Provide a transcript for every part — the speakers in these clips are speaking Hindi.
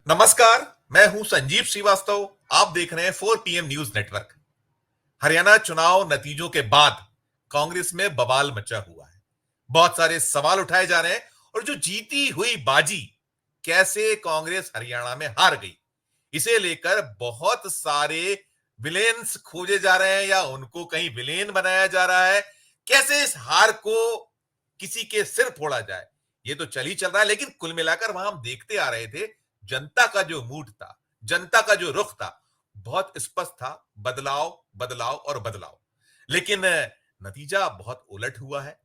नमस्कार। मैं हूं संजीव श्रीवास्तव। आप देख रहे हैं 4 PM न्यूज नेटवर्क। हरियाणा चुनाव नतीजों के बाद कांग्रेस में बवाल मचा हुआ है। बहुत सारे सवाल उठाए जा रहे हैं और जो जीती हुई बाजी, कैसे कांग्रेस हरियाणा में हार गई, इसे लेकर बहुत सारे विलेन्स खोजे जा रहे हैं या उनको कहीं विलेन बनाया जा रहा है। कैसे इस हार को किसी के सिर फोड़ा जाए, ये तो चल ही चल रहा है। लेकिन कुल मिलाकर वहां हम देखते आ रहे थे, जनता का जो मूड था, जनता का जो रुख था, बहुत स्पष्ट था। बदलाव, बदलाव और बदलाव। लेकिन नतीजा बहुत उलट हुआ है।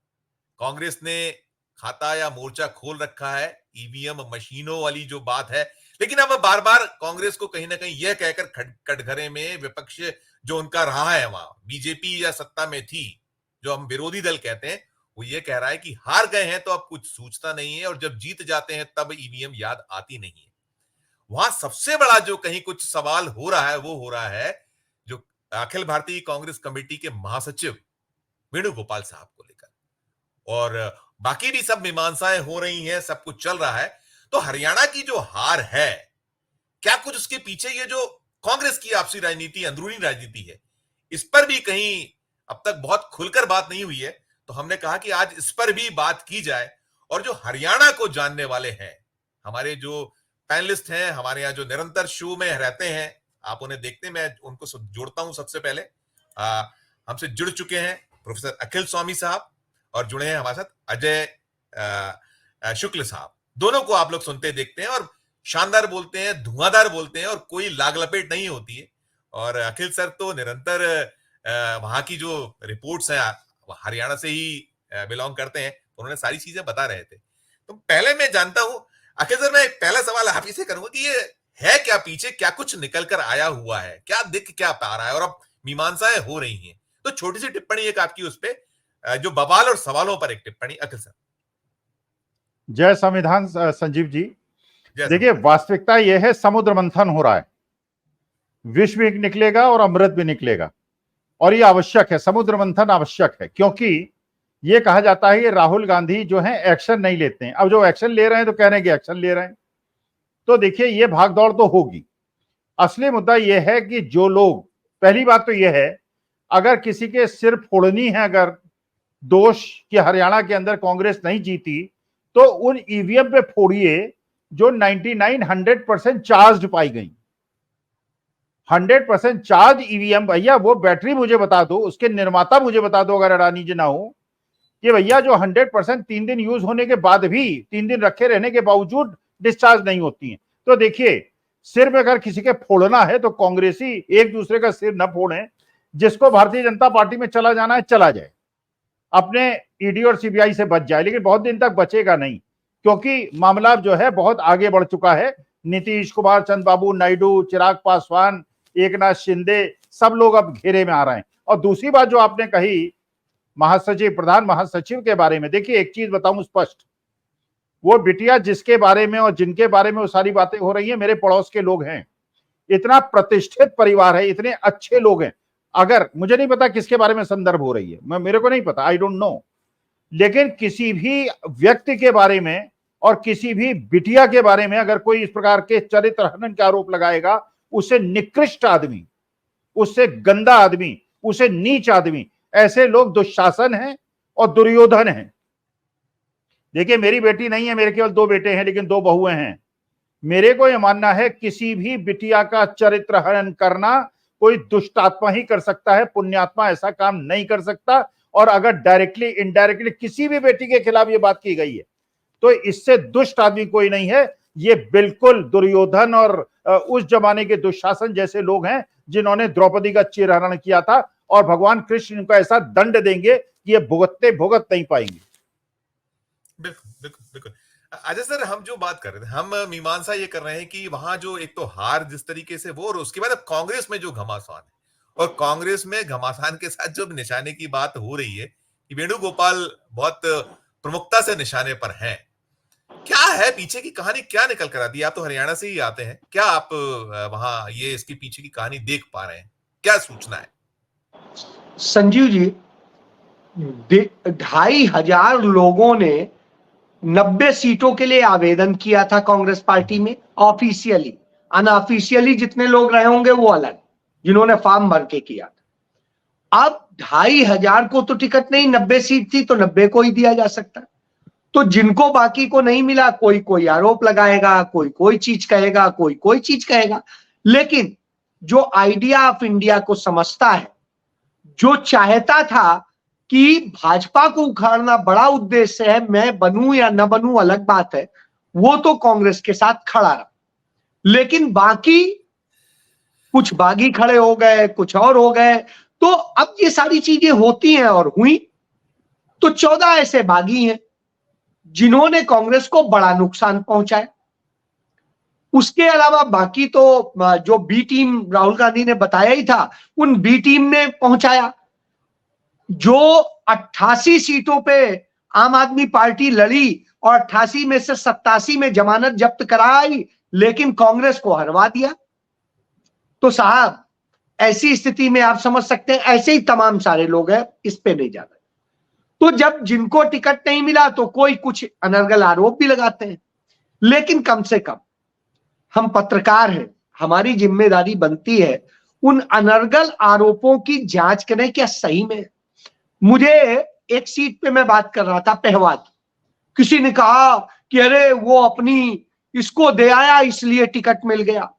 कांग्रेस ने खाता या मोर्चा खोल रखा है, ईवीएम मशीनों वाली जो बात है। लेकिन अब बार बार कांग्रेस को कहीं ना कहीं यह कहकर कटघरे में विपक्ष जो उनका रहा है, वहां बीजेपी या सत्ता में थी, जो हम विरोधी दल कहते हैं, वो ये कह रहा है कि हार गए हैं तो अब कुछ सूझता नहीं है और जब जीत जाते हैं तब ईवीएम याद आती नहीं है। वहां सबसे बड़ा जो कहीं कुछ सवाल हो रहा है वो हो रहा है जो अखिल भारतीय कांग्रेस कमेटी के महासचिव वेणुगोपाल साहब को लेकर। और बाकी भी सब मीमांसाएं हो रही हैं, सब कुछ चल रहा है। तो हरियाणा की जो हार है, क्या कुछ उसके पीछे ये जो कांग्रेस की आपसी राजनीति, अंदरूनी राजनीति है, इस पर भी कहीं अब तक बहुत खुलकर बात नहीं हुई है। तो हमने कहा कि आज इस पर भी बात की जाए। और जो हरियाणा को जानने वाले हैं, हमारे जो पैनलिस्ट हैं, हमारे यहाँ जो निरंतर शो में रहते हैं, आप उन्हें देखते हैं, मैं उनको जोड़ता हूं। सबसे पहले हमसे जुड़ चुके हैं प्रोफेसर अखिल स्वामी साहब और जुड़े हैं हमारे साथ अजय शुक्ल साहब। दोनों को आप लोग सुनते देखते हैं और शानदार बोलते हैं, धुआंधार बोलते हैं और कोई लाग लपेट नहीं होती है। और अखिल सर तो निरंतर वहां की जो रिपोर्ट्स हैं, हरियाणा से ही बिलोंग करते हैं, उन्होंने सारी चीजें बता रहे थे। तो पहले मैं जानता हूं अखिल सर, मैं पहला सवाल आप ही से करूंगा कि ये है क्या पीछे, क्या कुछ निकल कर आया हुआ है, क्या दिख क्या पा रहा है, और अब मीमांसाएं हो रही हैं। तो छोटी सी टिप्पणी एक आपकी उस पे, जो बवाल और सवालों पर एक टिप्पणी अखिल सर। जय संविधान संजीव जी। जय देखिए, वास्तविकता यह है, समुद्र मंथन हो रहा है। विष भी निकलेगा और अमृत भी निकलेगा, और ये आवश्यक है। समुद्र मंथन आवश्यक है, क्योंकि ये कहा जाता है ये राहुल गांधी जो है एक्शन नहीं लेते हैं। अब जो एक्शन ले रहे हैं तो कह रहे हैं कि एक्शन ले रहे हैं। तो देखिए, ये भागदौड़ तो होगी। असली मुद्दा यह है कि जो लोग, पहली बात तो यह है, अगर किसी के सिर फोड़नी है, अगर दोष कि हरियाणा के अंदर कांग्रेस नहीं जीती, तो उन ईवीएम पे फोड़िए जो 99-100% चार्ज पाई गई। 100% चार्ज ईवीएम, भैया वो बैटरी मुझे बता दो, उसके निर्माता मुझे बता दो, अगर अडानी जी ना हो, कि भैया जो 100% 3 दिन यूज होने के बाद भी, 3 दिन रखे रहने के बावजूद डिस्चार्ज नहीं होती है। तो देखिए, सिर में अगर किसी के फोड़ना है तो कांग्रेसी एक दूसरे का सिर न फोड़े। जिसको भारतीय जनता पार्टी में चला जाना है चला जाए, अपने ईडी और सीबीआई से बच जाए, लेकिन बहुत दिन तक बचेगा नहीं, क्योंकि मामला जो है बहुत आगे बढ़ चुका है। नीतीश कुमार, चंद्रबाबू नायडू, चिराग पासवान, एकनाथ शिंदे, सब लोग अब घेरे में आ रहे हैं। और दूसरी बात जो आपने कही महासचिव, प्रधान महासचिव के बारे में, देखिए एक चीज बताऊं स्पष्ट, वो बिटिया जिसके बारे में और जिनके बारे में वो सारी बातें हो रही है, मेरे पड़ोस के लोग हैं। इतना प्रतिष्ठित परिवार है, इतने अच्छे लोग हैं। अगर मुझे नहीं पता किसके बारे में संदर्भ हो रही है, मेरे को नहीं पता, आई डोंट नो, लेकिन किसी भी व्यक्ति के बारे में और किसी भी बिटिया के बारे में अगर कोई इस प्रकार के चरित्र हनन के आरोप लगाएगा, उससे निकृष्ट आदमी, उससे गंदा आदमी, उससे नीच आदमी, ऐसे लोग दुशासन हैं और दुर्योधन हैं। देखिए, मेरी बेटी नहीं है, मेरे केवल 2 बेटे हैं, लेकिन 2 बहुएं हैं। मेरे को यह मानना है, किसी भी बिटिया का चरित्र हनन करना कोई दुष्ट आत्मा ही कर सकता है, पुण्यात्मा ऐसा काम नहीं कर सकता। और अगर डायरेक्टली इनडायरेक्टली किसी भी बेटी के खिलाफ ये बात की गई है, तो इससे दुष्ट आदमी कोई नहीं है। ये बिल्कुल दुर्योधन और उस जमाने के दुशासन जैसे लोग हैं, जिन्होंने द्रौपदी का चीरहरण किया था, और भगवान कृष्ण इनको ऐसा दंड देंगे कि ये भुगत नहीं पाएंगे। बिल्कुल बिल्कुल बिल्कुल। अजय सर, हम जो बात कर रहे थे, हम मीमांसा ये कर रहे हैं कि वहां जो एक तो हार जिस तरीके से वो, और उसके बाद अब कांग्रेस में जो घमासान है, और कांग्रेस में घमासान के साथ जो निशाने की बात हो रही है कि वेणुगोपाल बहुत प्रमुखता से निशाने पर हैं। क्या है पीछे की कहानी, क्या निकल कर आती है? आप तो हरियाणा से ही आते हैं, क्या आप वहां ये इसके पीछे की कहानी देख पा रहे हैं? क्या सूचना है? संजीव जी, 2500 लोगों ने 90 सीटों के लिए आवेदन किया था कांग्रेस पार्टी में ऑफिशियली। अनऑफिशियली जितने लोग रहे होंगे वो अलग, जिन्होंने फॉर्म भर के किया था। अब 2500 को तो टिकट नहीं, 90 सीट थी तो 90 को ही दिया जा सकता। तो जिनको बाकी को नहीं मिला, कोई कोई आरोप लगाएगा, कोई कोई चीज कहेगा, कोई कोई चीज कहेगा। लेकिन जो आइडिया ऑफ इंडिया को समझता है, जो चाहता था कि भाजपा को उखाड़ना बड़ा उद्देश्य है, मैं बनूं या न बनूं अलग बात है, वो तो कांग्रेस के साथ खड़ा रहा। लेकिन बाकी कुछ बागी खड़े हो गए, कुछ और हो गए। तो अब ये सारी चीजें होती हैं और हुई तो 14 ऐसे बागी हैं जिन्होंने कांग्रेस को बड़ा नुकसान पहुंचाया। उसके अलावा बाकी तो जो बी टीम राहुल गांधी ने बताया ही था, उन बी टीम ने पहुंचाया। जो 88 सीटों पे आम आदमी पार्टी लड़ी और 88 में से 87 में जमानत जब्त कराई, लेकिन कांग्रेस को हरवा दिया। तो साहब ऐसी स्थिति में आप समझ सकते हैं, ऐसे ही तमाम सारे लोग हैं, इस पे नहीं जाना। तो जब जिनको टिकट नहीं मिला तो कोई कुछ अनर्गल आरोप भी लगाते हैं, लेकिन कम से कम हम पत्रकार हैं, हमारी जिम्मेदारी बनती है उन अनर्गल आरोपों की जांच करें क्या सही में। मुझे एक सीट पे मैं बात कर रहा था पहवाद, किसी ने कहा कि अरे वो अपनी इसको दे आया इसलिए टिकट मिल गया।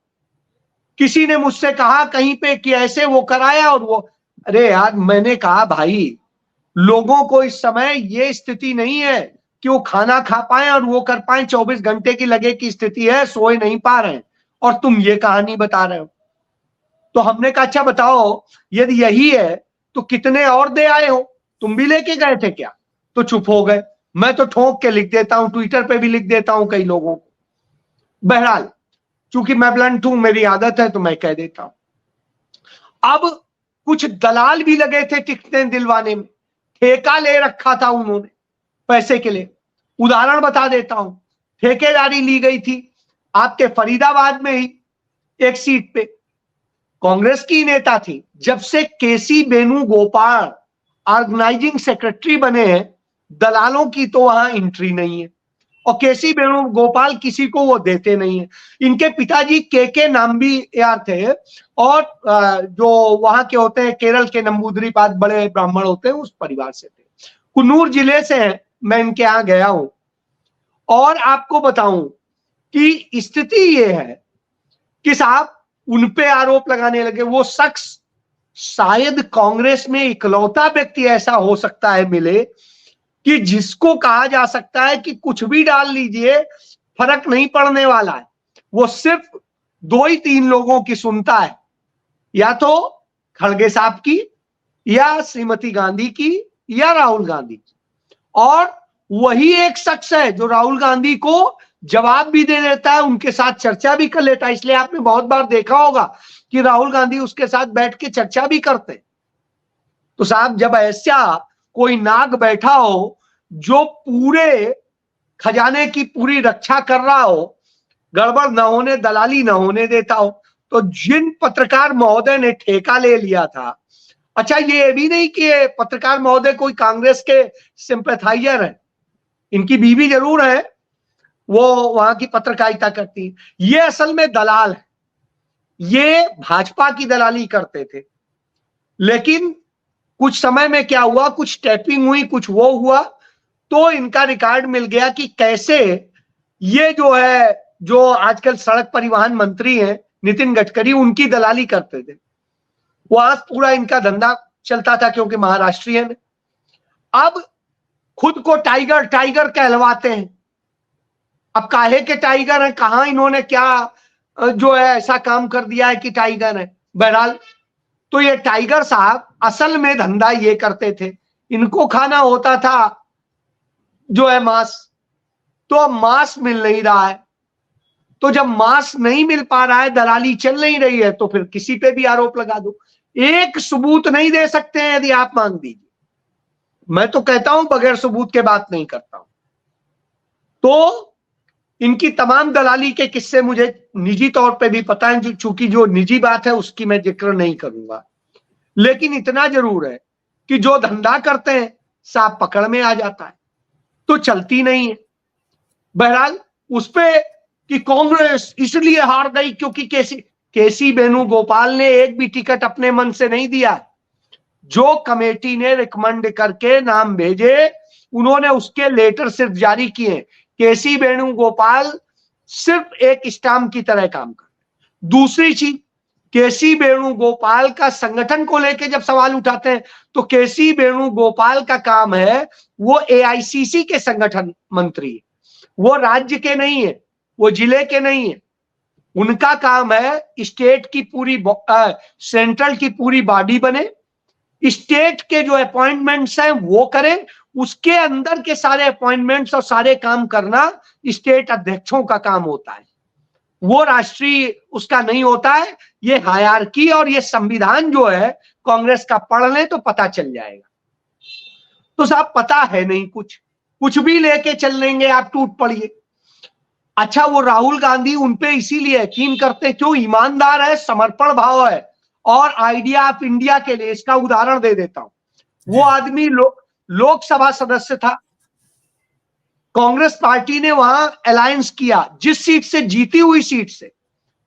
किसी ने मुझसे कहा कहीं पे कि ऐसे वो कराया और वो, अरे यार मैंने कहा भाई लोगों को इस समय ये स्थिति नहीं है कि वो खाना खा पाए और वो कर पाए, 24 घंटे की लगे की स्थिति है, सोए नहीं पा रहे हैं और तुम ये कहानी बता रहे हो। तो हमने कहा अच्छा बताओ यदि यही है तो कितने और दे आए हो, तुम भी लेके गए थे क्या? तो चुप हो गए। मैं तो ठोक के लिख देता हूं, ट्विटर पे भी लिख देता हूं कई लोगों को। बहरहाल चूंकि मैं ब्लंट हूं, मेरी आदत है तो मैं कह देता हूं। अब कुछ दलाल भी लगे थे टिकटें दिलवाने में, ठेका ले रखा था उन्होंने पैसे के लिए। उदाहरण बता देता हूं, ठेकेदारी ली गई थी आपके फरीदाबाद में ही एक सीट पे, कांग्रेस की नेता थी। जब से केसी वेणुगोपाल ऑर्गेनाइजिंग सेक्रेटरी बने हैं, दलालों की तो वहां एंट्री नहीं है और केसी वेणुगोपाल किसी को वो देते नहीं है। इनके पिताजी के नाम भी यार थे और जो वहां के होते हैं केरल के नंबूदरीपाद बड़े ब्राह्मण होते हैं उस परिवार से थे, कुन्नूर जिले से हैं। मैं इनके यहां गया हूं और आपको बताऊं कि स्थिति ये है कि साहब उन पे आरोप लगाने लगे। वो शख्स शायद कांग्रेस में इकलौता व्यक्ति ऐसा हो सकता है मिले कि जिसको कहा जा सकता है कि कुछ भी डाल लीजिए फर्क नहीं पड़ने वाला है। वो सिर्फ 2 ही 3 लोगों की सुनता है, या तो खड़गे साहब की या श्रीमती गांधी की या राहुल गांधी की। और वही एक शख्स है जो राहुल गांधी को जवाब भी दे देता है, उनके साथ चर्चा भी कर लेता है। इसलिए आपने बहुत बार देखा होगा कि राहुल गांधी उसके साथ बैठ के चर्चा भी करते। तो साहब जब ऐसा कोई नाग बैठा हो जो पूरे खजाने की पूरी रक्षा कर रहा हो, गड़बड़ न होने, दलाली न होने देता हो, तो जिन पत्रकार महोदय ने ठेका ले लिया था, अच्छा ये भी नहीं कि पत्रकार महोदय कोई कांग्रेस के सिंपैथाइजर है, इनकी बीवी जरूर है, वो वहां की पत्रकारिता करती है। ये असल में दलाल है, ये भाजपा की दलाली करते थे। लेकिन कुछ समय में क्या हुआ, कुछ टैपिंग हुई, कुछ वो हुआ, तो इनका रिकॉर्ड मिल गया कि कैसे ये जो है, जो आजकल सड़क परिवहन मंत्री हैं नितिन गडकरी, उनकी दलाली करते थे। वहां पूरा इनका धंधा चलता था क्योंकि महाराष्ट्रीयन। अब खुद को टाइगर टाइगर कहलवाते हैं। अब काहे के टाइगर हैं, कहां इन्होंने क्या जो है ऐसा काम कर दिया है कि टाइगर है। बहरहाल तो ये टाइगर साहब असल में धंधा ये करते थे, इनको खाना होता था जो है मांस, तो अब मांस मिल नहीं रहा है। तो जब मांस नहीं मिल पा रहा है, दलाली चल नहीं रही है, तो फिर किसी पे भी आरोप लगा दो। एक सबूत नहीं दे सकते हैं यदि आप मांग दीजिए। मैं तो कहता हूं बगैर सबूत के बात नहीं करता हूं। तो इनकी तमाम दलाली के किस्से मुझे निजी तौर पे भी पता है, चूंकि जो निजी बात है उसकी मैं जिक्र नहीं करूंगा। लेकिन इतना जरूर है कि जो धंधा करते हैं सांप पकड़ में आ जाता है, तो चलती नहीं है। बहरहाल उस पे कि कांग्रेस इसलिए हार गई क्योंकि केसी वेणुगोपाल ने एक भी टिकट अपने मन से नहीं दिया। जो कमेटी ने रिकमेंड करके नाम भेजे उन्होंने उसके लेटर सिर्फ जारी किए। केसी वेणुगोपाल सिर्फ एक स्टाम्प की तरह काम कर। दूसरी चीज, केसी वेणुगोपाल का संगठन को लेकर जब सवाल उठाते हैं तो केसी वेणुगोपाल का काम है, वो एआईसीसी के संगठन मंत्री है, वो राज्य के नहीं है, वो जिले के नहीं है। उनका काम है स्टेट की पूरी सेंट्रल की पूरी बॉडी बने, स्टेट के जो अपॉइंटमेंट्स हैं वो करें, उसके अंदर के सारे अपॉइंटमेंट्स और सारे काम करना स्टेट अध्यक्षों का काम होता है, वो राष्ट्रीय उसका नहीं होता है। ये हायरार्की और ये संविधान जो है कांग्रेस का पढ़ लें तो पता चल जाएगा। तो साहब पता है नहीं, कुछ भी लेके चल लेंगे आप, टूट पड़िए। अच्छा, वो राहुल गांधी उनपे इसीलिए यकीन करते क्यों? ईमानदार है, समर्पण भाव है और आइडिया ऑफ इंडिया के लिए। इसका उदाहरण दे देता हूं। वो आदमी लोकसभा सदस्य था, कांग्रेस पार्टी ने वहां अलायंस किया, जिस सीट से जीती हुई सीट से,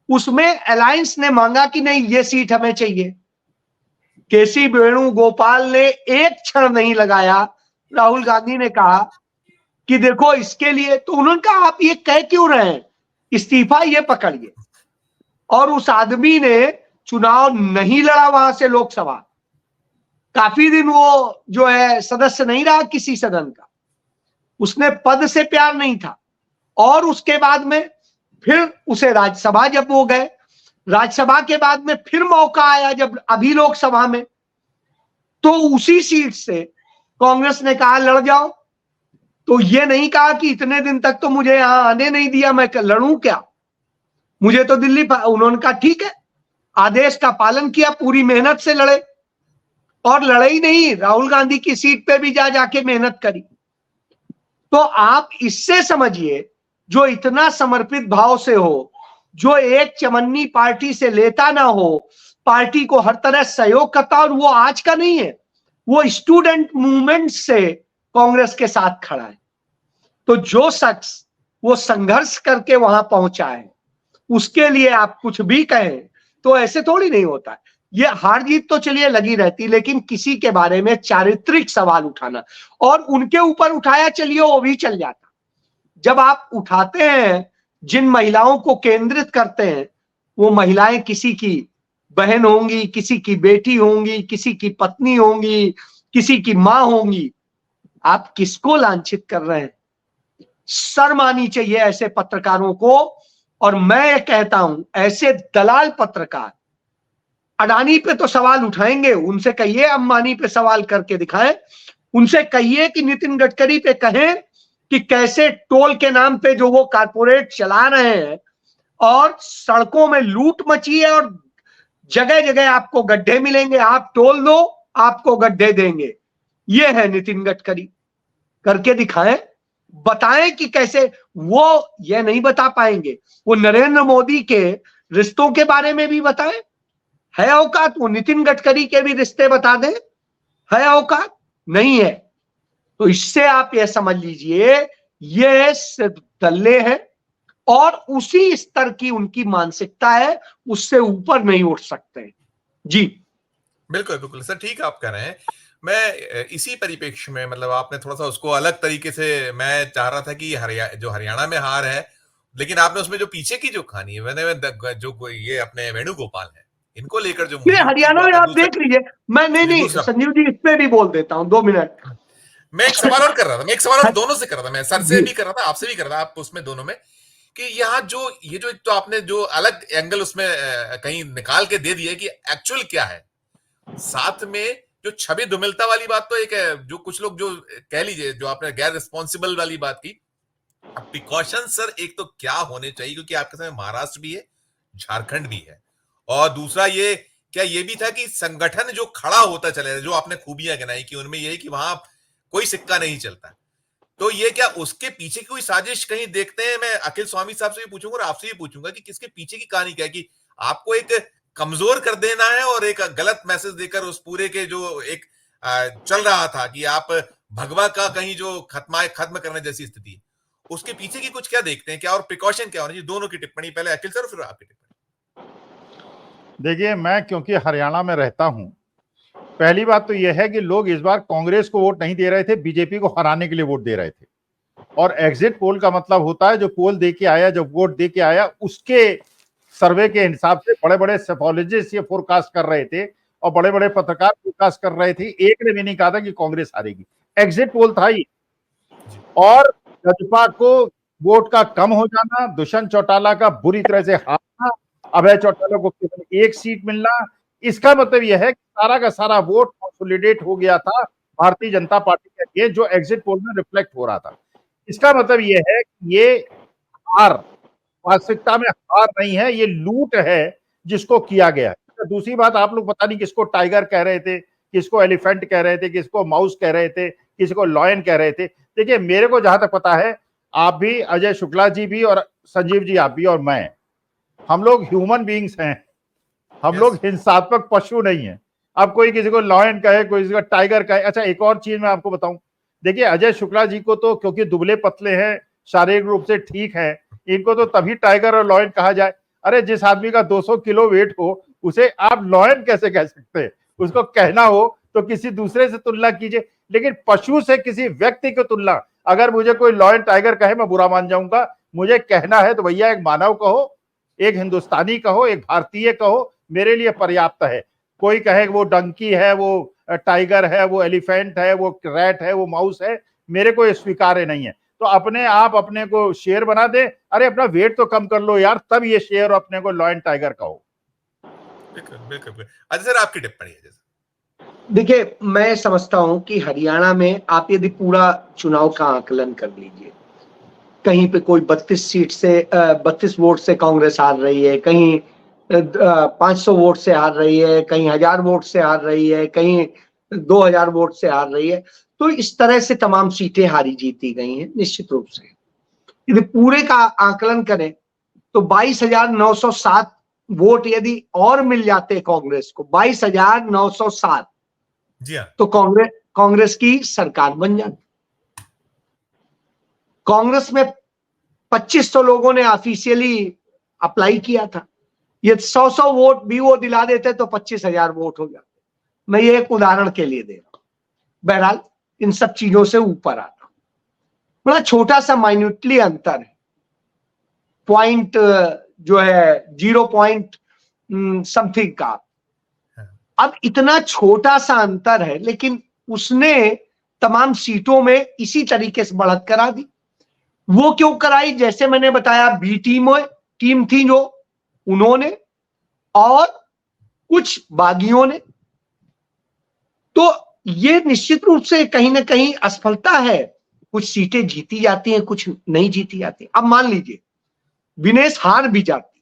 उसमें अलायंस ने मांगा कि नहीं ये सीट हमें चाहिए। केसी वेणुगोपाल ने एक क्षण नहीं लगाया, राहुल गांधी ने कहा कि देखो इसके लिए, तो उन्होंने कहा आप ये कह क्यों रहे हैं, इस्तीफा ये पकड़िए। और उस आदमी ने चुनाव नहीं लड़ा वहां से लोकसभा, काफी दिन वो जो है सदस्य नहीं रहा किसी सदन का, उसने पद से प्यार नहीं था। और उसके बाद में फिर उसे राज्यसभा जब वो गए, राज्यसभा के बाद में फिर मौका आया जब अभी लोकसभा में, तो उसी सीट से कांग्रेस ने कहा लड़ जाओ। तो ये नहीं कहा कि इतने दिन तक तो मुझे यहां आने नहीं दिया, मैं लड़ूं क्या, मुझे तो दिल्ली। उन्होंने कहा ठीक है, आदेश का पालन किया, पूरी मेहनत से लड़े, और लड़े ही नहीं, राहुल गांधी की सीट पे भी जाके मेहनत करी। तो आप इससे समझिए, जो इतना समर्पित भाव से हो, जो एक चमन्नी पार्टी से लेता ना हो, पार्टी को हर तरह सहयोग करता, और वो आज का नहीं है, वो स्टूडेंट मूवमेंट से कांग्रेस के साथ खड़ा है। तो जो शख्स वो संघर्ष करके वहां पहुंचा है, उसके लिए आप कुछ भी कहें तो ऐसे थोड़ी नहीं होता है। ये हार जीत तो चलिए लगी रहती, लेकिन किसी के बारे में चारित्रिक सवाल उठाना, और उनके ऊपर उठाया चलिए वो भी चल जाता। जब आप उठाते हैं, जिन महिलाओं को केंद्रित करते हैं, वो महिलाएं किसी की बहन होंगी, किसी की बेटी होंगी, किसी की पत्नी होंगी, किसी की मां होंगी, आप किसको लांछित कर रहे हैं? शर्म आनी चाहिए ऐसे पत्रकारों को। और मैं कहता हूं, ऐसे दलाल पत्रकार अडानी पे तो सवाल उठाएंगे, उनसे कहिए अंबानी पे सवाल करके दिखाएं, उनसे कहिए कि नितिन गडकरी पे कहें कि कैसे टोल के नाम पे जो वो कारपोरेट चला रहे हैं, और सड़कों में लूट मची है, और जगह जगह आपको गड्ढे मिलेंगे, आप टोल दो आपको गड्ढे देंगे। ये है नितिन गडकरी, करके दिखाएं, बताएं कि कैसे। वो ये नहीं बता पाएंगे, वो नरेंद्र मोदी के रिश्तों के बारे में भी बताएं, है औकात? वो नितिन गडकरी के भी रिश्ते बता दें, है औकात? नहीं है। तो इससे आप यह समझ लीजिए, ये सिर्फ दल्ले हैं, और उसी स्तर की उनकी मानसिकता है, उससे ऊपर नहीं उठ सकते। जी बिल्कुल बिल्कुल सर, ठीक आप कह रहे हैं। मैं इसी परिप्रेक्ष्य में, मतलब आपने थोड़ा सा उसको अलग तरीके से, मैं चाह रहा था कि जो हरियाणा में हार है, लेकिन आपने उसमें जो पीछे की जो कहानी है, मैंने जो ये अपने वेणुगोपाल है, इनको लेकर जो हरियाणा में आप देख लीजिए। मैं नहीं संजीव जी, इसमें भी बोल देता हूं 2 मिनट। मैं एक सवाल और कर रहा था, मैं एक सवाल और दोनों से कर रहा था, मैं सर से भी कर रहा था, आपसे भी कर रहा था, आप उसमें दोनों में, कि यहाँ जो ये जो तो आपने जो अलग एंगल उसमें कहीं निकाल के दे दिया कि एक्चुअल क्या है, साथ में जो छवि धूमिलता वाली बात तो एक है, जो कुछ लोग जो कह लीजिए, जो आपने गैर रिस्पॉन्सिबल वाली बात की। अब प्रिकॉशन सर एक तो क्या होने चाहिए, क्योंकि आपके सामने महाराष्ट्र भी है, झारखंड भी है, और दूसरा ये क्या ये भी था कि संगठन जो खड़ा होता चले, जो आपने खूबियां गिनाई कि उनमें यही कि वहां कोई सिक्का नहीं चलता, तो ये क्या उसके पीछे की कोई साजिश कहीं देखते हैं? मैं अखिल स्वामी साहब से भी पूछूंगा और आपसे भी पूछूंगा कि किसके पीछे की कहानी क्या है, कि आपको एक कमजोर कर देना है और एक गलत मैसेज देकर उस पूरे के जो एक चल रहा था कि आप भगवा का कहीं जो खत्म करने जैसी स्थिति है, उसके पीछे की कुछ क्या देखते हैं, क्या और प्रिकॉशन क्या होनी चाहिए? दोनों की टिप्पणी, पहले अखिल सर फिर आपकी टिप्पणी। देखिए, मैं क्योंकि हरियाणा में रहता हूं, पहली बात तो यह है कि लोग इस बार कांग्रेस को वोट नहीं दे रहे थे, बीजेपी को हराने के लिए वोट दे रहे थे। और एग्जिट पोल का मतलब होता है जो पोल दे के आया, जो वोट दे के आया, उसके सर्वे के हिसाब से बड़े बड़े सेफोलॉजिस्ट ये फोरकास्ट कर रहे थे और बड़े बड़े पत्रकार फोरकास्ट कर रहे थे। एक ने भी नहीं कहा था कि कांग्रेस हारेगी, एग्जिट पोल था ही। और भाजपा को वोट का कम हो जाना, दुष्यंत चौटाला का बुरी तरह से हारना, अभय चौटाला को केवल एक सीट मिलना, इसका मतलब यह है कि सारा का सारा वोट कंसोलिडेट हो गया था भारतीय जनता पार्टी के लिए, जो एग्जिट पोल में रिफ्लेक्ट हो रहा था। इसका मतलब यह है कि ये हार वास्तविकता में हार नहीं है, ये लूट है जिसको किया गया है। दूसरी बात, आप लोग पता नहीं किसको टाइगर कह रहे थे, किसको एलिफेंट कह रहे थे, किसको माउस कह रहे थे, किसको लॉयन कह रहे थे। देखिए, मेरे को जहां तक पता है, आप भी, अजय शुक्ला जी भी और संजीव जी आप भी और मैं, हम लोग ह्यूमन बीइंग्स हैं, हम लोग हिंसात्मक पशु नहीं है। अब कोई किसी को लॉयन कहे, कोई किसी को टाइगर कहे। अच्छा, एक और चीज मैं आपको बताऊं, देखिए अजय शुक्ला जी को तो क्योंकि दुबले पतले हैं, शारीरिक रूप से ठीक है, इनको तो तभी टाइगर और लॉयन कहा जाए। अरे जिस आदमी का 200 किलो वेट हो उसे आप लॉयन कैसे कह सकते हैं? उसको कहना हो तो किसी दूसरे से तुलना कीजिए, लेकिन पशु से किसी व्यक्ति की तुलना, अगर मुझे कोई लॉयन टाइगर कहे मैं बुरा मान जाऊंगा। मुझे कहना है तो भैया एक मानव कहो, एक हिंदुस्तानी कहो, एक भारतीय कहो, मेरे लिए पर्याप्त है। कोई कहे वो डंकी है, वो टाइगर है, वो एलिफेंट है, वो रैट है, वो माउस है, मेरे को ये स्वीकार्य नहीं है। तो अपने आप अपने को शेर बना दे, अरे अपना वेट तो कम कर लो यार, तब ये शेर अपने को लॉयन टाइगर कहो। बिल्कुल बिल्कुल। अच्छा सर, आपकी टिप्पणी है। देखिए, मैं समझता हूं कि हरियाणा में आप यदि पूरा चुनाव का आकलन कर लीजिए, कहीं पे कोई 32 सीट से 32 वोट से कांग्रेस हार रही है, कहीं 500 वोट से हार रही है, कहीं 1000 वोट से हार रही है, कहीं 2000 वोट से हार रही है। तो इस तरह से तमाम सीटें हारी जीती गई हैं निश्चित रूप से। यदि पूरे का आकलन करें तो 22,907 वोट यदि और मिल जाते कांग्रेस को, 22,907, जी हाँ, तो कांग्रेस की सरकार बन जाती। कांग्रेस में 2500 लोगों ने ऑफिशियली अप्लाई किया था, ये 100 वोट भी वो दिला देते तो 25,000 वोट हो जाते। मैं ये एक उदाहरण के लिए दे रहा हूं। बहरहाल इन सब चीजों से ऊपर आता हूं, बड़ा छोटा सा माइन्यूटली अंतर है, पॉइंट जो है 0 पॉइंट समथिंग का। अब इतना छोटा सा अंतर है, लेकिन उसने तमाम सीटों में इसी तरीके से बढ़त करा दी। वो क्यों कराई? जैसे मैंने बताया, बी टीम थी जो, उन्होंने और कुछ बागियों ने। तो ये निश्चित रूप से कहीं ना कहीं असफलता है। कुछ सीटें जीती जाती हैं, कुछ नहीं जीती जाती। अब मान लीजिए विनेश हार भी जाती,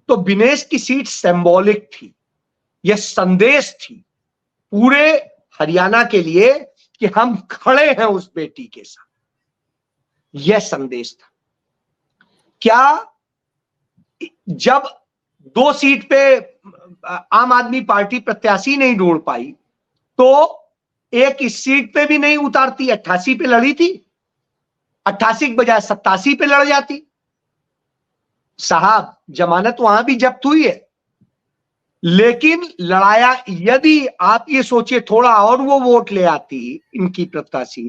तो विनेश की सीट सिंबॉलिक थी, यह संदेश थी पूरे हरियाणा के लिए कि हम खड़े हैं उस बेटी के साथ। यह संदेश था। क्या जब 2 सीट पे आम आदमी पार्टी प्रत्याशी नहीं ढूंढ पाई तो एक इस सीट पे भी नहीं उतारती? 88 पे लड़ी थी, 88 के बजाय 87 पे लड़ जाती। साहब, जमानत वहां भी जब्त हुई है, लेकिन लड़ाया। यदि आप ये सोचिए थोड़ा और वो वोट ले आती इनकी प्रत्याशी,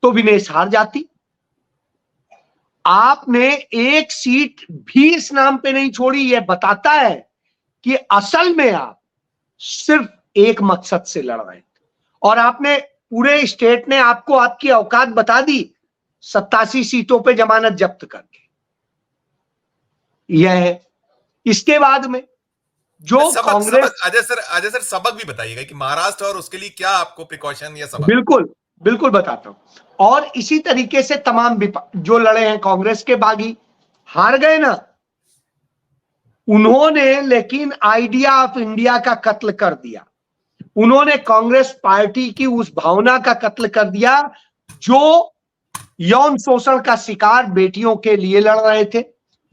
तो विनेश हार जाती। आपने एक सीट भी इस नाम पे नहीं छोड़ी। यह बताता है कि असल में आप सिर्फ एक मकसद से लड़ रहे थे, और आपने, पूरे स्टेट ने आपको आपकी औकात बता दी 87 सीटों पे जमानत जब्त करके। यह है। इसके बाद में जो कांग्रेस, अजय सर सबक भी बताइएगा कि महाराष्ट्र और उसके लिए क्या आपको प्रिकॉशन या सबक? बिल्कुल बिल्कुल बताता हूं। और इसी तरीके से तमाम जो लड़े हैं कांग्रेस के बागी हार गए ना, उन्होंने लेकिन आइडिया ऑफ इंडिया का कत्ल कर दिया। उन्होंने कांग्रेस पार्टी की उस भावना का कत्ल कर दिया जो यौन शोषण का शिकार बेटियों के लिए लड़ रहे थे,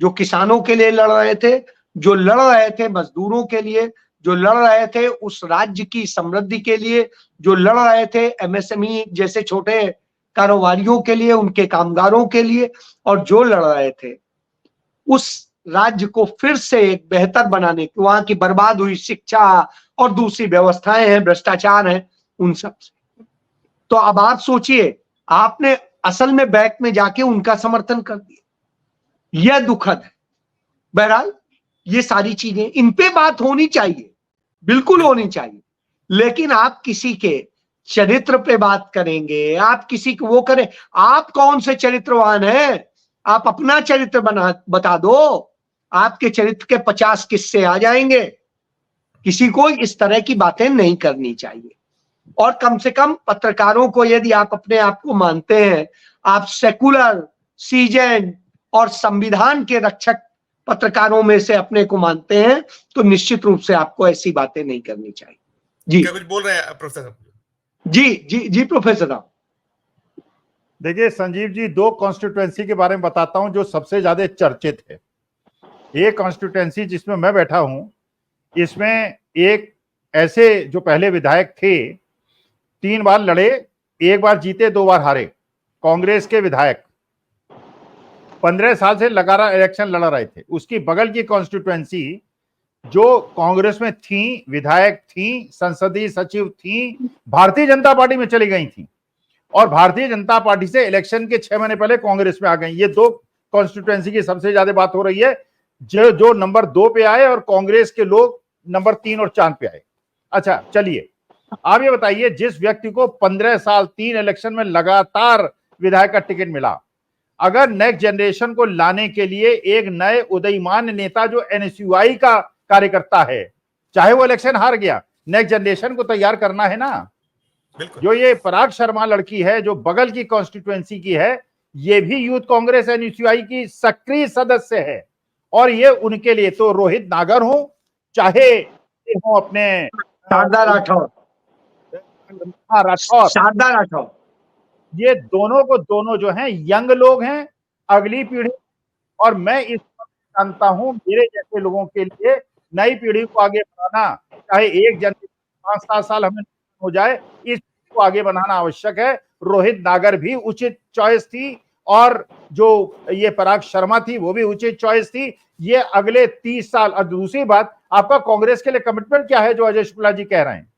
जो किसानों के लिए लड़ रहे थे, जो लड़ रहे थे मजदूरों के लिए, जो लड़ रहे थे उस राज्य की समृद्धि के लिए, जो लड़ रहे थे एमएसएमई जैसे छोटे कारोबारियों के लिए, उनके कामगारों के लिए, और जो लड़ रहे थे उस राज्य को फिर से एक बेहतर बनाने की, वहां की बर्बाद हुई शिक्षा और दूसरी व्यवस्थाएं हैं, भ्रष्टाचार है, उन सब से। तो अब आप सोचिए, आपने असल में बैक में जाके उनका समर्थन कर दिया, यह दुखद है। बहरहाल ये सारी चीजें, इन पे बात होनी चाहिए, बिल्कुल होनी चाहिए, लेकिन आप किसी के चरित्र पे बात करेंगे, आप किसी को वो करें, आप कौन से चरित्रवान हैं? आप अपना चरित्र बता दो, आपके चरित्र के 50 किस्से आ जाएंगे। किसी को इस तरह की बातें नहीं करनी चाहिए। और कम से कम पत्रकारों को, यदि आप अपने आप को मानते हैं, आप सेकुलर, सीजेंट और संविधान के रक्षक पत्रकारों में से अपने को मानते हैं, तो निश्चित रूप से आपको ऐसी बातें नहीं करनी चाहिए। जी क्या कुछ बोल रहे हैं प्रोफेसर? जी प्रोफेसर राव। देखिए संजीव जी, दो कॉन्स्टिट्यूएंसी के बारे में बताता हूं जो सबसे ज्यादा चर्चित है। एक कॉन्स्टिट्यूएंसी जिसमें मैं बैठा हूं, इसमें एक ऐसे जो पहले विधायक थे, 3 बार लड़े, 1 बार जीते, 2 बार हारे, कांग्रेस के विधायक 15 साल से लगातार इलेक्शन लड़ रहे थे। उसकी बगल की कॉन्स्टिट्यूएंसी जो कांग्रेस में थी, विधायक थी, संसदीय सचिव थी, भारतीय जनता पार्टी में चली गई थी और भारतीय जनता पार्टी से इलेक्शन के 6 महीने पहले कांग्रेस में आ गई। ये दो कॉन्स्टिट्यूएंसी की सबसे ज्यादा बात हो रही है, जो नंबर 2 पे आए और कांग्रेस के लोग नंबर 3 और 4 पे आए। अच्छा चलिए, आप ये बताइए, जिस व्यक्ति को 15 साल 3 इलेक्शन में लगातार विधायक का टिकट मिला, अगर नेक्स्ट जनरेशन को लाने के लिए एक नए उदयमान नेता जो एनएसयूआई का कार्यकर्ता है, चाहे वो इलेक्शन हार गया, नेक्स्ट जनरेशन को तैयार करना है ना। जो ये पराग शर्मा लड़की है जो बगल की कॉन्स्टिट्यूएंसी की है, ये भी यूथ कांग्रेस एनएसयूआई की सक्रिय सदस्य है और ये उनके लिए तो रोहित नागर हो, चाहे हो अपने शारदा राठौर, शारदा राठौर, ये दोनों जो हैं यंग लोग हैं, अगली पीढ़ी। और मैं इस जानता हूं, मेरे जैसे लोगों के लिए नई पीढ़ी को आगे बढ़ाना, चाहे एक जनरेशन 5-7 साल हमें हो जाए, इस को आगे बढ़ाना आवश्यक है। रोहित नागर भी उचित चॉइस थी और जो ये पराग शर्मा थी वो भी उचित चॉइस थी। ये अगले 30 साल। और दूसरी बात, आपका कांग्रेस के लिए कमिटमेंट क्या है जो अजय शुक्ला जी कह रहे हैं?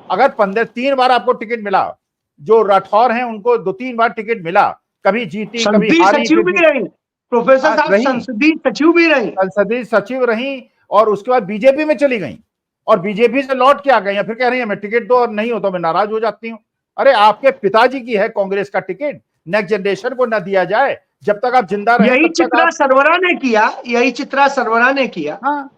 अगर 3 बार आपको टिकट मिला, जो राठौर हैं उनको 2-3 बार टिकट मिला, कभी जीती कभी हारी, सचिव भी रही प्रोफेसर साहब, संसदीय सचिव भी रही, संसदीय सचिव रही और उसके बाद बीजेपी में चली गई और बीजेपी से लौट के आ गई, फिर कह रही है मैं टिकट दो और नहीं हो तो मैं नाराज हो जाती हूं। अरे आपके पिताजी की है कांग्रेस का टिकट, नेक्स्ट जनरेशन को न दिया जाए जब तक आप जिंदा रहे। यही चित्रा सरवरा ने किया, यही चित्रा सरवरा ने किया। हाँ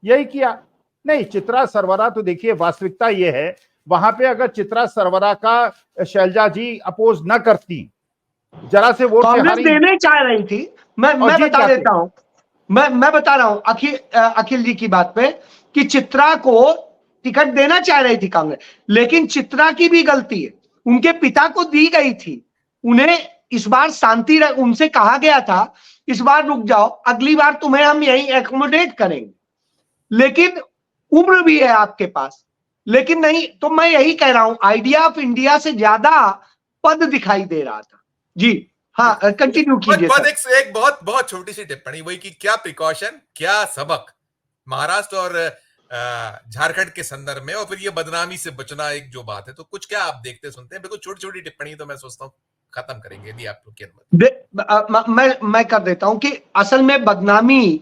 यही किया। नहीं, चित्रा सरवरा तो देखिए, वास्तविकता ये है, वहां पे अगर चित्रा सरवरा का शैलजा जी अपोज न करती, जरा से वोट कांग्रेस देने चाह रही थी। मैं बता देता हूं, मैं बता रहा हूं अखिल जी की बात पे कि चित्रा को टिकट देना चाह रही थी कांग्रेस, लेकिन चित्रा की भी गलती है, उनके पिता को दी गई थी, उन्हें इस बार शांति, उनसे कहा गया था इस बार रुक जाओ, अगली बार तुम्हें हम यही एकोमोडेट करेंगे, लेकिन उम्र भी है आपके पास, लेकिन नहीं। तो मैं यही कह रहा हूं, आइडिया ऑफ इंडिया से ज्यादा पद दिखाई दे रहा था। जी हाँ, कंटिन्यू कीजिए। एक बहुत छोटी सी टिप्पणी, वही कि क्या प्रिकॉशन, क्या सबक महाराष्ट्र और झारखंड के संदर्भ में, और फिर ये बदनामी से बचना एक जो बात है, तो कुछ क्या आप देखते सुनते हैं? बिल्कुल छोटी छोटी टिप्पणी, तो मैं सोचता हूँ खत्म करेंगे यदि आप लोग की अनुमति। मैं कर देता हूं कि असल में बदनामी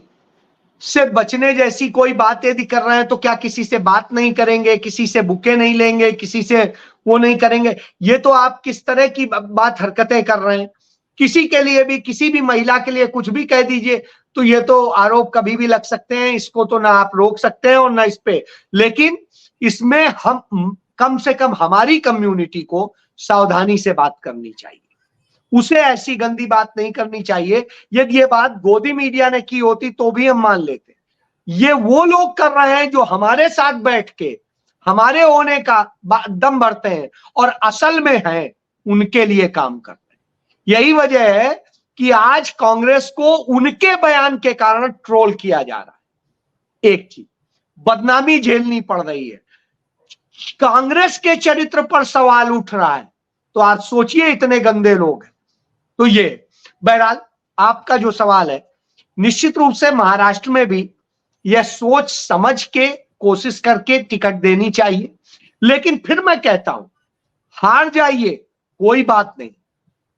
से बचने जैसी कोई बात यदि कर रहे हैं तो क्या किसी से बात नहीं करेंगे, किसी से बुके नहीं लेंगे, किसी से वो नहीं करेंगे? ये तो आप किस तरह की बात हरकतें कर रहे हैं। किसी के लिए भी, किसी भी महिला के लिए कुछ भी कह दीजिए तो ये तो आरोप कभी भी लग सकते हैं, इसको तो ना आप रोक सकते हैं और ना इस पे। लेकिन इसमें हम कम से कम हमारी कम्युनिटी को सावधानी से बात करनी चाहिए, उसे ऐसी गंदी बात नहीं करनी चाहिए। यदि ये बात गोदी मीडिया ने की होती तो भी हम मान लेते। ये वो लोग कर रहे हैं जो हमारे साथ बैठ के हमारे होने का दम भरते हैं और असल में हैं, उनके लिए काम करते हैं। यही वजह है कि आज कांग्रेस को उनके बयान के कारण ट्रोल किया जा रहा है। एक चीज, बदनामी झेलनी पड़ रही है, कांग्रेस के चरित्र पर सवाल उठ रहा है, तो आज सोचिए इतने गंदे लोग हैं। तो ये बहरहाल आपका जो सवाल है, निश्चित रूप से महाराष्ट्र में भी यह सोच समझ के कोशिश करके टिकट देनी चाहिए। लेकिन फिर मैं कहता हूं, हार जाइए कोई बात नहीं,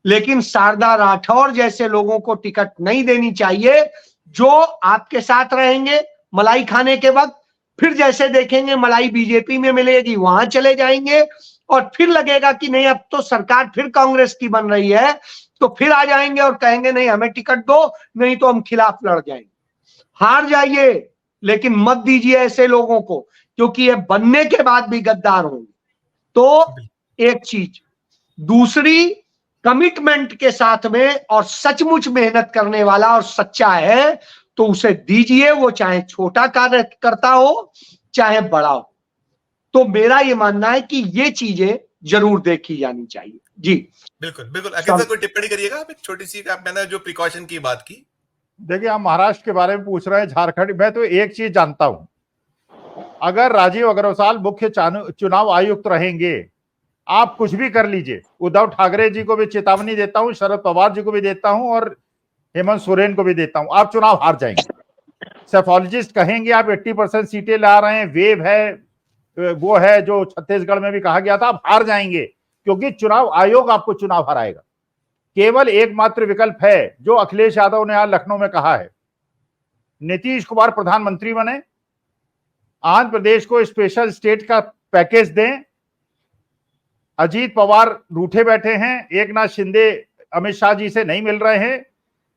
लेकिन शारदा राठौर जैसे लोगों को टिकट नहीं देनी चाहिए, जो आपके साथ रहेंगे मलाई खाने के वक्त, फिर जैसे देखेंगे मलाई बीजेपी में मिलेगी वहां चले जाएंगे, और फिर लगेगा कि नहीं अब तो सरकार फिर कांग्रेस की बन रही है, तो फिर आ जाएंगे और कहेंगे नहीं हमें टिकट दो, नहीं तो हम खिलाफ लड़ जाएंगे। हार जाइए, लेकिन मत दीजिए ऐसे लोगों को, क्योंकि ये बनने के बाद भी गद्दार होंगे। तो एक चीज, दूसरी, कमिटमेंट के साथ में और सचमुच मेहनत करने वाला और सच्चा है तो उसे दीजिए, वो चाहे छोटा कार्यकर्ता हो चाहे बड़ा हो। तो मेरा ये मानना है कि ये चीजें जरूर देखी जानी चाहिए। जी बिल्कुल बिल्कुल। अखिल सर कोई टिप्पणी करिएगा आप, एक छोटी सी, मैंने जो प्रिकॉशन की बात की। देखिए, हम महाराष्ट्र के बारे में पूछ रहे हैं, झारखंड। मैं तो एक चीज जानता हूं, अगर राजीव अग्रवाल मुख्य चुनाव आयुक्त रहेंगे, आप कुछ भी कर लीजिए, उद्धव ठाकरे जी को भी चेतावनी देता हूं, शरद पवार जी को भी देता हूं और हेमंत सोरेन को भी देता हूं, आप चुनाव हार जाएंगे। सेफोलॉजिस्ट कहेंगे आप 80% सीटें ला रहे हैं, वेव है, वो है जो छत्तीसगढ़ में भी कहा गया था, आप हार जाएंगे, क्योंकि चुनाव आयोग आपको चुनाव हराएगा। केवल एकमात्र विकल्प है जो अखिलेश यादव ने आज लखनऊ में कहा है, नीतीश कुमार प्रधानमंत्री बने, आंध्र प्रदेश को स्पेशल स्टेट का पैकेज दें। अजीत पवार रूठे बैठे हैं, एकनाथ शिंदे अमित शाह जी से नहीं मिल रहे हैं,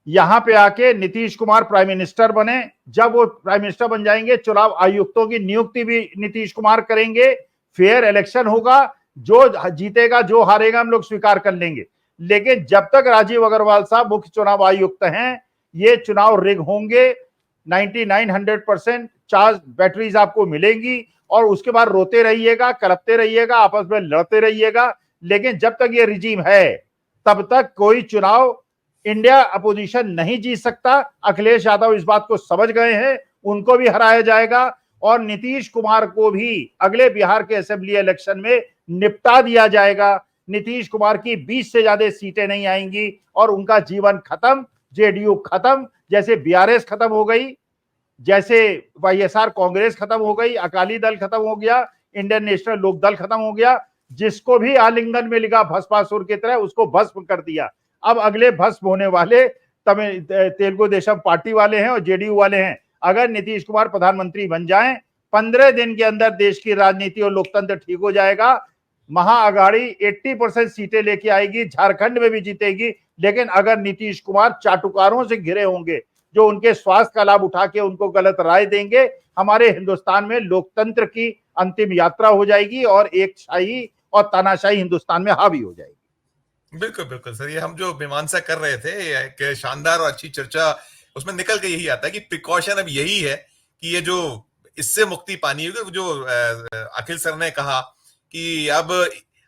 यहां पे आके नीतीश कुमार प्राइम मिनिस्टर बने। जब वो प्राइम मिनिस्टर बन जाएंगे, चुनाव आयुक्तों की नियुक्ति भी नीतीश कुमार करेंगे, फेयर इलेक्शन होगा, जो जीतेगा जो हारेगा हम लोग स्वीकार कर लेंगे। लेकिन जब तक राजीव अग्रवाल साहब मुख्य चुनाव आयुक्त हैं, ये चुनाव रिग होंगे। 99-100% चार्ज बैटरीज आपको मिलेंगी और उसके बाद रोते रहिएगा, कलपते रहिएगा, आपस में लड़ते रहिएगा। लेकिन जब तक ये रिजीम है तब तक कोई चुनाव इंडिया अपोजिशन नहीं जीत सकता। अखिलेश यादव इस बात को समझ गए हैं, उनको भी हराया जाएगा और नीतीश कुमार को भी अगले बिहार के असेंबली इलेक्शन में निपटा दिया जाएगा। नीतीश कुमार की 20 से ज्यादा सीटें नहीं आएंगी और उनका जीवन खत्म, जेडीयू खत्म, जैसे बीआरएस खत्म हो गई, जैसे वाईएसआर कांग्रेस खत्म हो गई, अकाली दल खत्म हो गया, इंडियन नेशनल लोक दल खत्म हो गया। जिसको भी आलिंगन में लिखा भस्मासुर की तरह, उसको भस्म कर दिया। अब अगले भस्म होने वाले तेलुगु देशम पार्टी वाले हैं और जेडीयू वाले हैं। अगर नीतीश कुमार प्रधानमंत्री बन जाएं, 15 दिन के अंदर देश की राजनीति और लोकतंत्र ठीक हो जाएगा। महाअघाड़ी 80% सीटें लेके आएगी, झारखंड में भी जीतेगी। लेकिन अगर नीतीश कुमार चाटुकारों से घिरे होंगे जो उनके स्वास्थ्य का लाभ उठा के उनको गलत राय देंगे, हमारे हिंदुस्तान में लोकतंत्र की अंतिम यात्रा हो जाएगी और एक शाही और तानाशाही हिंदुस्तान में हावी हो जाएगी। बिल्कुल बिल्कुल सर, ये हम जो मीमांसा कर रहे थे, एक शानदार और अच्छी चर्चा, उसमें निकल के यही आता है कि प्रिकॉशन अब यही है कि ये जो इससे मुक्ति पानी होगी, जो अखिल सर ने कहा कि अब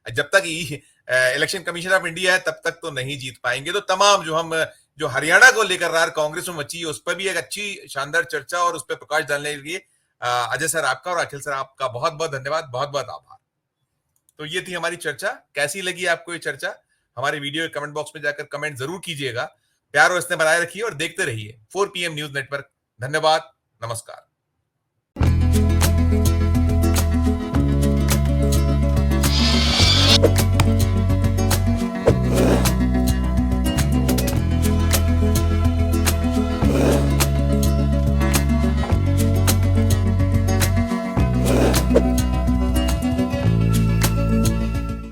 जब तक इलेक्शन कमीशन ऑफ इंडिया है तब तक तो नहीं जीत पाएंगे। तो तमाम जो हरियाणा को लेकर रार कांग्रेस में मची है, उस पर भी एक अच्छी शानदार चर्चा और उस पर प्रकाश डालने के लिए अजय सर आपका और अखिल सर आपका बहुत बहुत धन्यवाद, बहुत बहुत आभार। तो ये थी हमारी चर्चा। कैसी लगी आपको ये चर्चा? हमारे वीडियो के कमेंट बॉक्स में जाकर कमेंट जरूर कीजिएगा। प्यार और स्नेह बनाए रखिए और देखते रहिए 4 PM न्यूज नेटवर्क। धन्यवाद, नमस्कार।